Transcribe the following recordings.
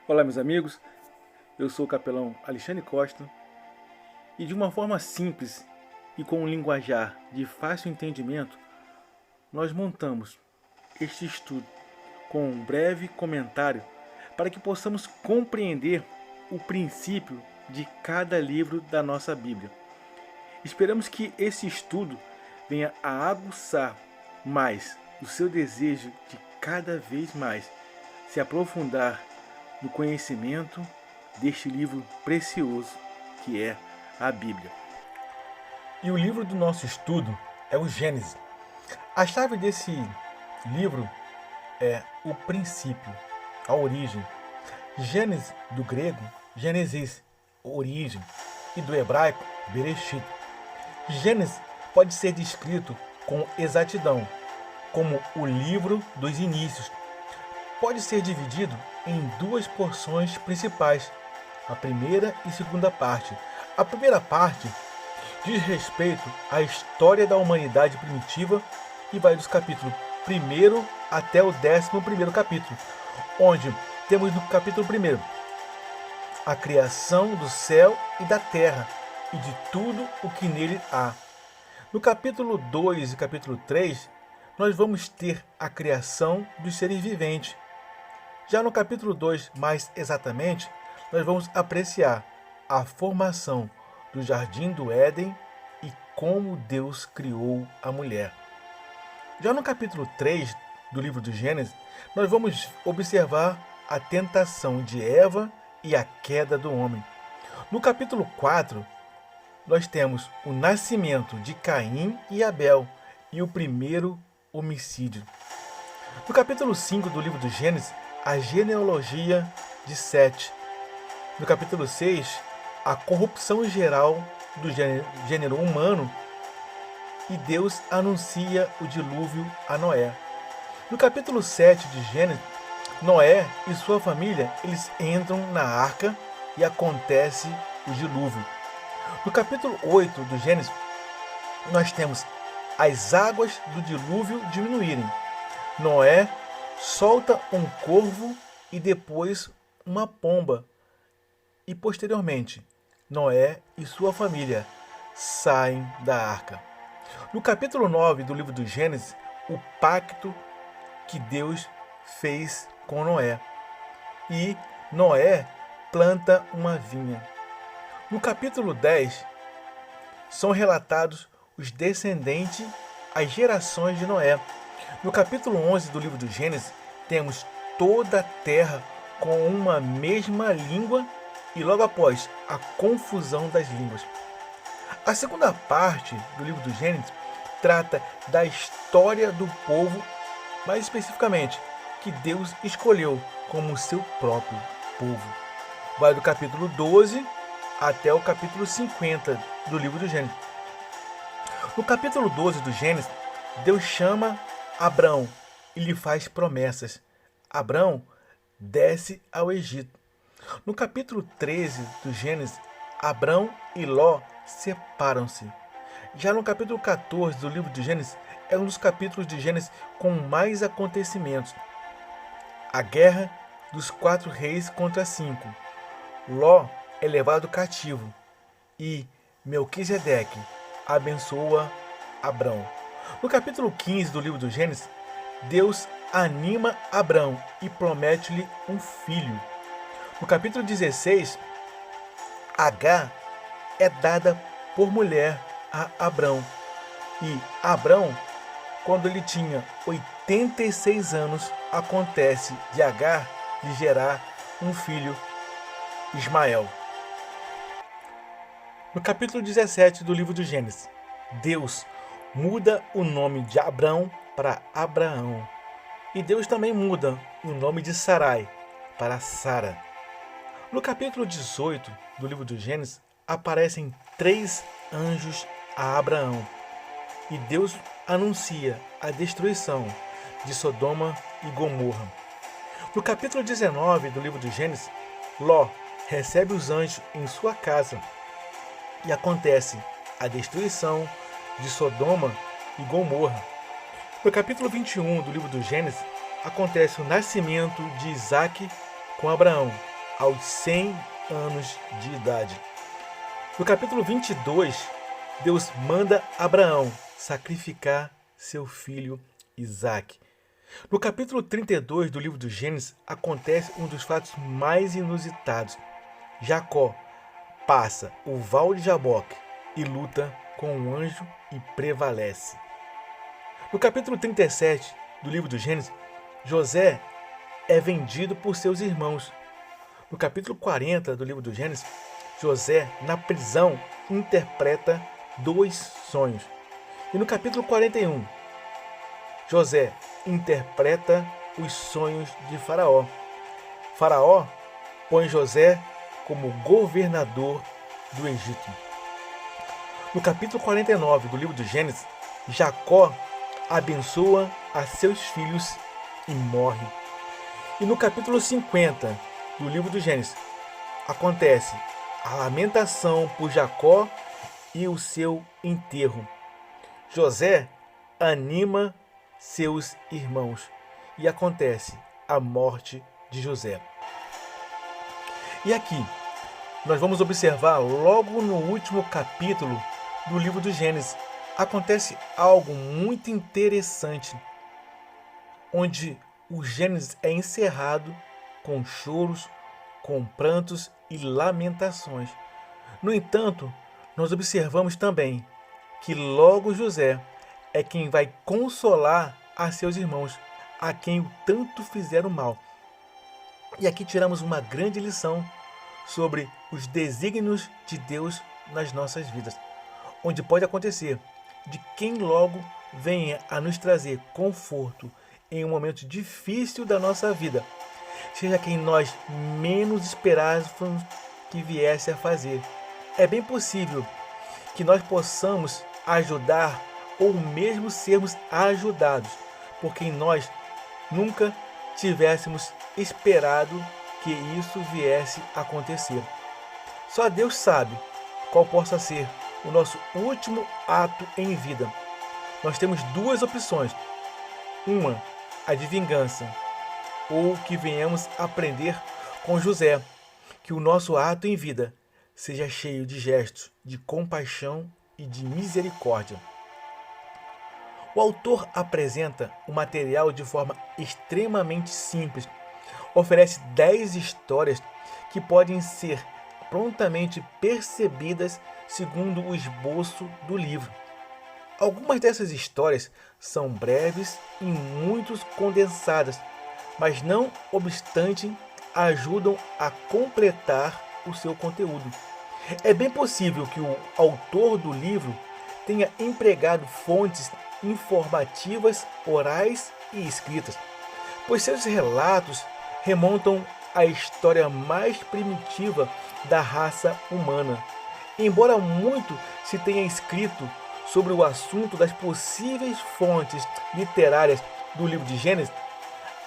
Olá, meus amigos. Eu sou o capelão Alexandre Costa e, de uma forma simples e com um linguajar de fácil entendimento, nós montamos este estudo com um breve comentário para que possamos compreender o princípio de cada livro da nossa Bíblia. Esperamos que esse estudo venha a aguçar mais o seu desejo de cada vez mais se aprofundar no conhecimento deste livro precioso que é a Bíblia. E o livro do nosso estudo é o Gênesis. A chave desse livro é o princípio, a origem. Gênesis do grego, Gênesis, origem, e do hebraico, Bereshit. Gênesis pode ser descrito com exatidão como o livro dos inícios. Pode ser dividido em duas porções principais, a primeira e segunda parte. A primeira parte diz respeito à história da humanidade primitiva e vai dos capítulos 1 até o 11º capítulo, onde temos no capítulo 1 a criação do céu e da terra e de tudo o que nele há. No capítulo 2 e capítulo 3, nós vamos ter a criação dos seres viventes. Já no capítulo 2, mais exatamente, nós vamos apreciar a formação do Jardim do Éden e como Deus criou a mulher. Já no capítulo 3 do livro do Gênesis, nós vamos observar a tentação de Eva e a queda do homem. No capítulo 4, nós temos o nascimento de Caim e Abel e o primeiro homicídio. No capítulo 5 do livro do Gênesis, a genealogia de Sete. No capítulo 6, a corrupção geral do gênero humano e Deus anuncia o dilúvio a Noé. No capítulo 7 de Gênesis, Noé e sua família eles entram na arca e acontece o dilúvio. No capítulo 8 do Gênesis, nós temos as águas do dilúvio diminuírem. Noé solta um corvo e depois uma pomba. E posteriormente, Noé e sua família saem da arca. No capítulo 9 do livro do Gênesis, o pacto que Deus fez com Noé. E Noé planta uma vinha. No capítulo 10, são relatados os descendentes, as gerações de Noé. No capítulo 11 do livro do Gênesis, temos toda a terra com uma mesma língua e logo após a confusão das línguas. A segunda parte do livro do Gênesis trata da história do povo, mais especificamente, que Deus escolheu como seu próprio povo. Vai do capítulo 12 até o capítulo 50 do livro do Gênesis. No capítulo 12 do Gênesis, Deus chama Abrão e lhe faz promessas. Abrão desce ao Egito. No capítulo 13 do Gênesis, Abrão e Ló separam-se. Já no capítulo 14 do livro de Gênesis, é um dos capítulos de Gênesis com mais acontecimentos. A guerra dos 4 reis contra 5. Ló é levado cativo e Melquisedeque abençoa Abrão. No capítulo 15 do livro do Gênesis, Deus anima Abrão e promete-lhe um filho. No capítulo 16, Agar é dada por mulher a Abrão. E Abrão, quando ele tinha 86 anos, acontece de Agar lhe gerar um filho, Ismael. No capítulo 17 do livro do Gênesis, Deus muda o nome de Abrão para Abraão. E Deus também muda o nome de Sarai para Sara. No capítulo 18 do livro do Gênesis, aparecem 3 anjos a Abraão. E Deus anuncia a destruição de Sodoma e Gomorra. No capítulo 19 do livro do Gênesis, Ló recebe os anjos em sua casa e acontece a destruição de Sodoma e Gomorra. No capítulo 21 do livro do Gênesis, acontece o nascimento de Isaque com Abraão aos 100 anos de idade. No capítulo 22, Deus manda Abraão sacrificar seu filho Isaque. No capítulo 32 do livro do Gênesis, acontece um dos fatos mais inusitados. Jacó passa o val de Jaboque e luta com um anjo e prevalece. No capítulo 37 do livro do Gênesis, José é vendido por seus irmãos. No capítulo 40 do livro do Gênesis, José, na prisão, interpreta 2 sonhos. E no capítulo 41, José interpreta os sonhos de Faraó. Faraó põe José como governador do Egito. No capítulo 49 do livro do Gênesis, Jacó abençoa a seus filhos e morre. E no capítulo 50 do livro do Gênesis, acontece a lamentação por Jacó e o seu enterro. José anima seus irmãos e acontece a morte de José. E aqui, nós vamos observar logo no último capítulo do livro do Gênesis, acontece algo muito interessante, onde o Gênesis é encerrado com choros, com prantos e lamentações. No entanto, nós observamos também que logo José é quem vai consolar a seus irmãos, a quem o tanto fizeram mal. E aqui tiramos uma grande lição sobre os desígnios de Deus nas nossas vidas, onde pode acontecer de quem logo venha a nos trazer conforto em um momento difícil da nossa vida, seja quem nós menos esperávamos que viesse a fazer. É bem possível que nós possamos ajudar ou mesmo sermos ajudados por quem nós nunca tivéssemos esperado que isso viesse a acontecer. Só Deus sabe qual possa ser o nosso último ato em vida. Nós temos 2 opções. Uma, a de vingança, ou que venhamos aprender com José, que o nosso ato em vida seja cheio de gestos de compaixão e de misericórdia. O autor apresenta o material de forma extremamente simples. Oferece 10 histórias que podem ser prontamente percebidas segundo o esboço do livro. Algumas dessas histórias são breves e muito condensadas, mas não obstante ajudam a completar o seu conteúdo. É bem possível que o autor do livro tenha empregado fontes informativas, orais e escritas, pois seus relatos remontam à história mais primitiva da raça humana. Embora muito se tenha escrito sobre o assunto das possíveis fontes literárias do livro de Gênesis,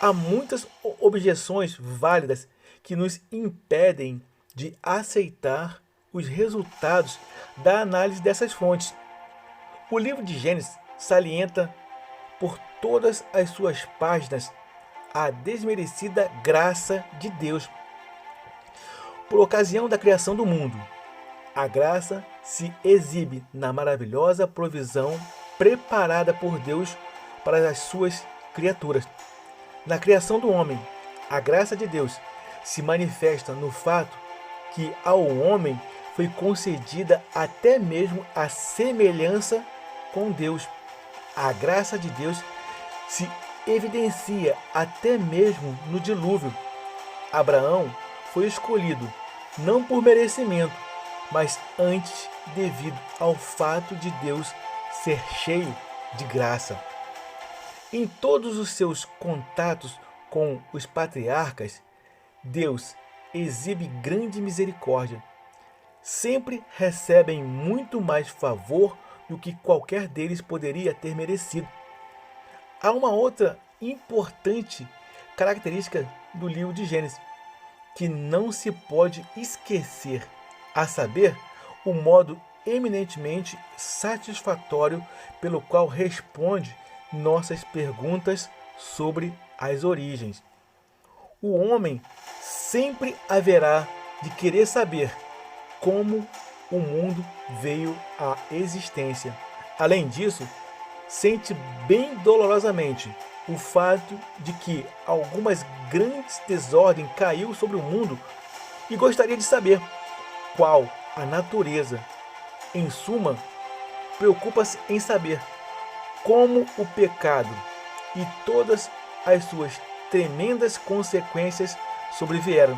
há muitas objeções válidas que nos impedem de aceitar os resultados da análise dessas fontes. O livro de Gênesis salienta por todas as suas páginas a desmerecida graça de Deus. Por ocasião da criação do mundo, a graça se exibe na maravilhosa provisão preparada por Deus para as suas criaturas. Na criação do homem, a graça de Deus se manifesta no fato que ao homem foi concedida até mesmo a semelhança com Deus. A graça de Deus se evidencia até mesmo no dilúvio. Abraão foi escolhido não por merecimento, mas antes devido ao fato de Deus ser cheio de graça. Em todos os seus contatos com os patriarcas, Deus exibe grande misericórdia. Sempre recebem muito mais favor do que qualquer deles poderia ter merecido. Há uma outra importante característica do livro de Gênesis, que não se pode esquecer, a saber, o modo eminentemente satisfatório pelo qual responde nossas perguntas sobre as origens. O homem sempre haverá de querer saber como o mundo veio à existência. Além disso, sente bem dolorosamente o fato de que algumas grandes desordem caiu sobre o mundo e gostaria de saber qual a natureza. Em suma, preocupa-se em saber como o pecado e todas as suas tremendas consequências sobrevieram.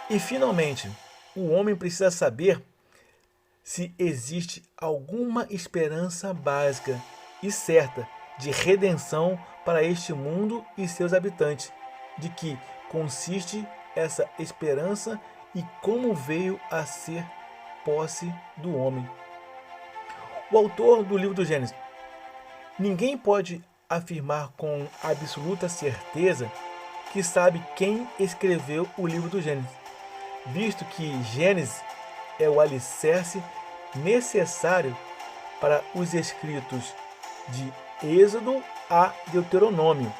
E finalmente, o homem precisa saber se existe alguma esperança básica e certa de redenção para este mundo e seus habitantes, de que consiste essa esperança e como veio a ser posse do homem. O autor do livro do Gênesis: ninguém pode afirmar com absoluta certeza que sabe quem escreveu o livro do Gênesis, visto que Gênesis é o alicerce necessário para os escritos de Êxodo a Deuteronômio,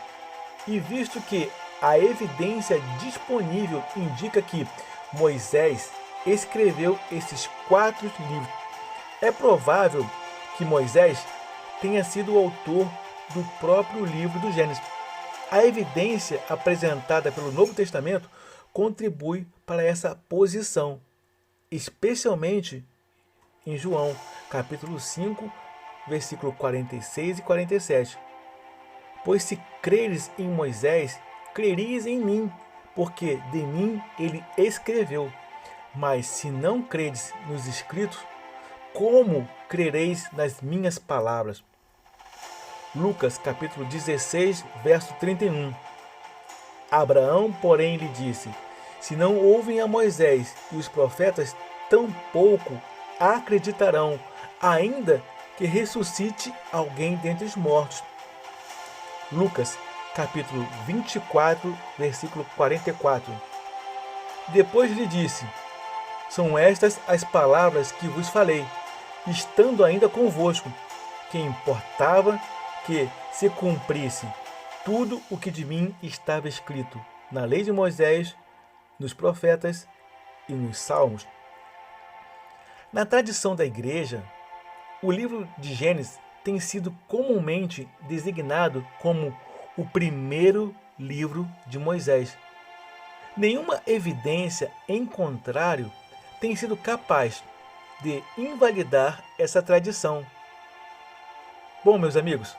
e visto que a evidência disponível indica que Moisés escreveu esses 4 livros, é provável que Moisés tenha sido o autor do próprio livro do Gênesis. A evidência apresentada pelo Novo Testamento contribui para essa posição, especialmente em João, capítulo 5, versículo 46 e 47. Pois se creres em Moisés, crereis em mim, porque de mim ele escreveu. Mas se não credes nos escritos, como crereis nas minhas palavras? Lucas, capítulo 16, verso 31. Abraão, porém, lhe disse: se não ouvem a Moisés e os profetas, tampouco acreditarão, ainda que ressuscite alguém dentre os mortos. Lucas, capítulo 24, versículo 44. Depois lhe disse: são estas as palavras que vos falei, estando ainda convosco, que importava que se cumprisse tudo o que de mim estava escrito na lei de Moisés, nos profetas e nos salmos. Na tradição da igreja, o livro de Gênesis tem sido comumente designado como o primeiro livro de Moisés. Nenhuma evidência em contrário tem sido capaz de invalidar essa tradição. Bom, meus amigos,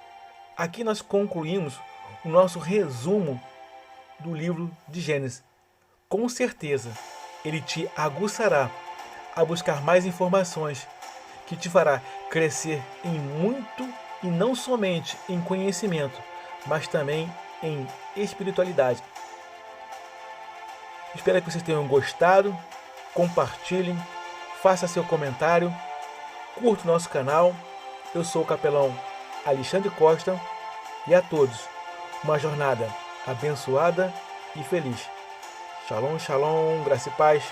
aqui nós concluímos o nosso resumo do livro de Gênesis. Com certeza, ele te aguçará a buscar mais informações, que te fará crescer em muito e não somente em conhecimento, mas também em espiritualidade. Espero que vocês tenham gostado, compartilhem, faça seu comentário, curta o nosso canal. Eu sou o capelão Alexandre Costa e a todos uma jornada abençoada e feliz. Shalom, shalom, graça e paz.